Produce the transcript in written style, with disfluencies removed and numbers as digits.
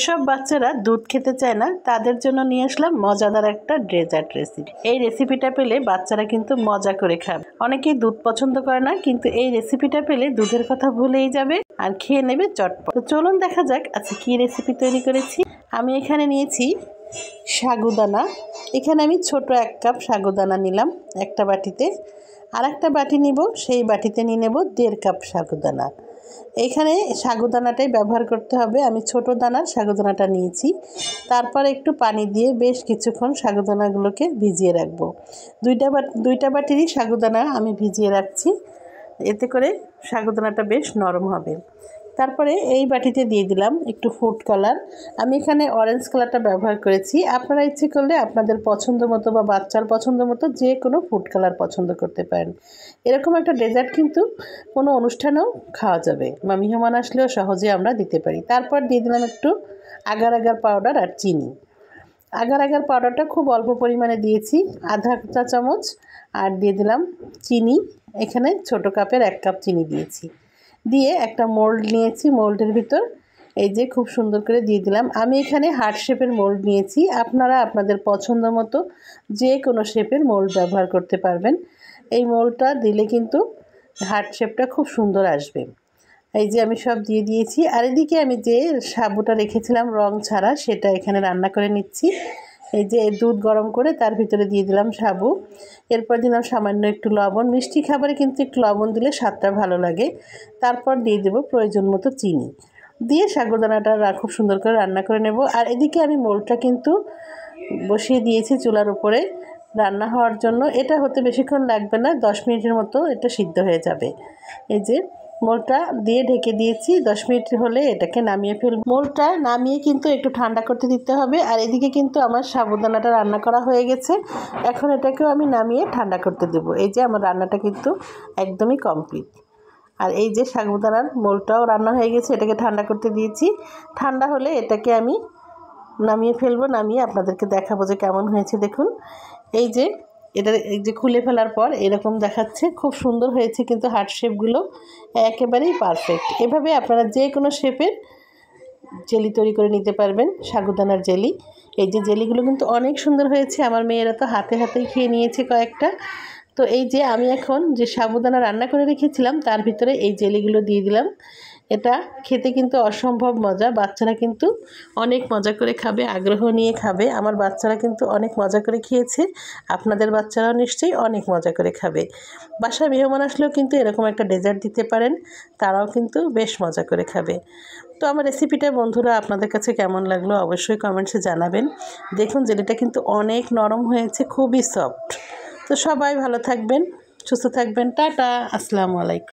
যেসব বাচ্চারা দুধ খেতে চায় না তাদের জন্য নিয়ে আসলাম মজাদার একটা ডেজার্ট রেসিপি। এই রেসিপিটা পেলে বাচ্চারা কিন্তু মজা করে খাবে। অনেকেই দুধ পছন্দ করে না, কিন্তু এই রেসিপিটা পেলে দুধের কথা ভুলেই যাবে আর খেয়ে নেবে চটপট। তো চলুন দেখা যাক আজকে কি রেসিপি তৈরি করেছি। আমি এখানে নিয়েছি সাগুদানা। এখানে আমি ছোট 1 কাপ সাগুদানা নিলাম একটা বাটিতে। আর একটা বাটি নিব, সেই বাটিতে নিয়ে নেব 1.5 কাপ সাগুদানা। এখানে সাগুদানাটাই ব্যবহার করতে হবে। আমি ছোট দানার সাগুদানাটা নিয়েছি। তারপর একটু পানি দিয়ে বেশ কিছুক্ষণ সাগুদানাগুলোকে ভিজিয়ে রাখবো। দুইটা বাটিরই সাগুদানা আমি ভিজিয়ে রাখছি, এতে করে সাগুদানাটা বেশ নরম হবে। তারপরে এই বাটিতে দিয়ে দিলাম একটু ফুড কালার। আমি এখানে অরেঞ্জ কালারটা ব্যবহার করেছি। আপনারা ইচ্ছে করলে আপনাদের পছন্দ মতো বা বাচ্চার পছন্দ মতো যে কোনো ফুড কালার পছন্দ করতে পারেন। এরকম একটা ডেজার্ট কিন্তু কোনো অনুষ্ঠানেও খাওয়া যাবে বা মেহমান আসলেও সহজে আমরা দিতে পারি। তারপর দিয়ে দিলাম একটু আগার আগার পাউডার আর চিনি। আগার আগার পাউডারটা খুব অল্প পরিমাণে দিয়েছি, আধা চা চামচ। আর দিয়ে দিলাম চিনি। এখানে ছোট কাপের 1 কাপ চিনি দিয়েছি। দিয়ে একটা মোল্ড নিয়েছি, মোল্ডের ভিতর এই যে খুব সুন্দর করে দিয়ে দিলাম। আমি এখানে হার্ট শেপের মোল্ড নিয়েছি। আপনারা আপনাদের পছন্দ মতো যে কোনো শেপের মোল্ড ব্যবহার করতে পারবেন। এই মোল্ডটা দিলে কিন্তু হার্ট শেপটা খুব সুন্দর আসবে। এই যে আমি সব দিয়ে দিয়েছি। আর এদিকে আমি যে সাবুটা রেখেছিলাম রং ছাড়া, সেটা এখানে রান্না করে নিচ্ছি। এই যে দুধ গরম করে তার ভিতরে দিয়ে দিলাম সাবু। এরপর দিলাম সামান্য একটু লবণ। মিষ্টি খাবারে কিন্তু একটু লবণ দিলে স্বাদটা ভালো লাগে। তারপর দিয়ে দেব প্রয়োজন মতো চিনি। দিয়ে সাগুদানাটা খুব সুন্দর করে রান্না করে নেব। আর এদিকে আমি মোল্ডটা কিন্তু বসিয়ে দিয়েছি চুলার উপরে রান্না হওয়ার জন্য। এটা হতে বেশিক্ষণ লাগবে না, 10 মিনিটের মতো এটা সিদ্ধ হয়ে যাবে। এই যে মোলটা দিয়ে ঢেকে দিয়েছি। 10 মিনিট হলে এটাকে নামিয়ে ফেলব। মোলটা নামিয়ে কিন্তু একটু ঠান্ডা করতে দিতে হবে। আর এদিকে কিন্তু আমার সাবুদানাটা রান্না করা হয়ে গেছে। এখন এটাকেও আমি নামিয়ে ঠান্ডা করতে দেব। এই যে আমার রান্নাটা কিন্তু একদমই কমপ্লিট। আর এই যে সাবুদানার মোলটাও রান্না হয়ে গেছে, এটাকে ঠান্ডা করতে দিয়েছি। ঠান্ডা হলে এটাকে আমি নামিয়ে ফেলবো। নামিয়ে আপনাদেরকে দেখাবো যে কেমন হয়েছে। দেখুন এই যে খুলে ফেলার পর এরকম দেখাচ্ছে, খুব সুন্দর হয়েছে কিন্তু হার্ট শেপগুলো একেবারেই পারফেক্ট। এভাবে আপনারা যে কোনো শেপের জেলি তৈরি করে নিতে পারবেন, সাগুদানার জেলি। এই যে জেলিগুলো কিন্তু অনেক সুন্দর হয়েছে। আমার মেয়েরা তো হাতে হাতেই খেয়ে নিয়েছে কয়েকটা। তো এই যে আমি এখন যে সাবুদানা রান্না করে রেখেছিলাম তার ভিতরে এই জেলিগুলো দিয়ে দিলাম। এটা খেতে কিন্তু অসম্ভব মজা। বাচ্চারা কিন্তু অনেক মজা করে খাবে, আগ্রহ নিয়ে খাবে। আমার বাচ্চারা কিন্তু অনেক মজা করে খেয়েছে। আপনাদের বাচ্চারাও নিশ্চয়ই অনেক মজা করে খাবে। বাসায় মেহমান আসলেও কিন্তু এরকম একটা ডেজার্ট দিতে পারেন, তারাও কিন্তু বেশ মজা করে খাবে। তো আমার রেসিপিটা বন্ধুরা আপনাদের কাছে কেমন লাগলো অবশ্যই কমেন্টসে জানাবেন। দেখুন জেলিটা কিন্তু অনেক নরম হয়েছে, খুবই সফট। তো সবাই ভালো থাকবেন, সুস্থ থাকবেন। টাটা, আসসালামু আলাইকুম।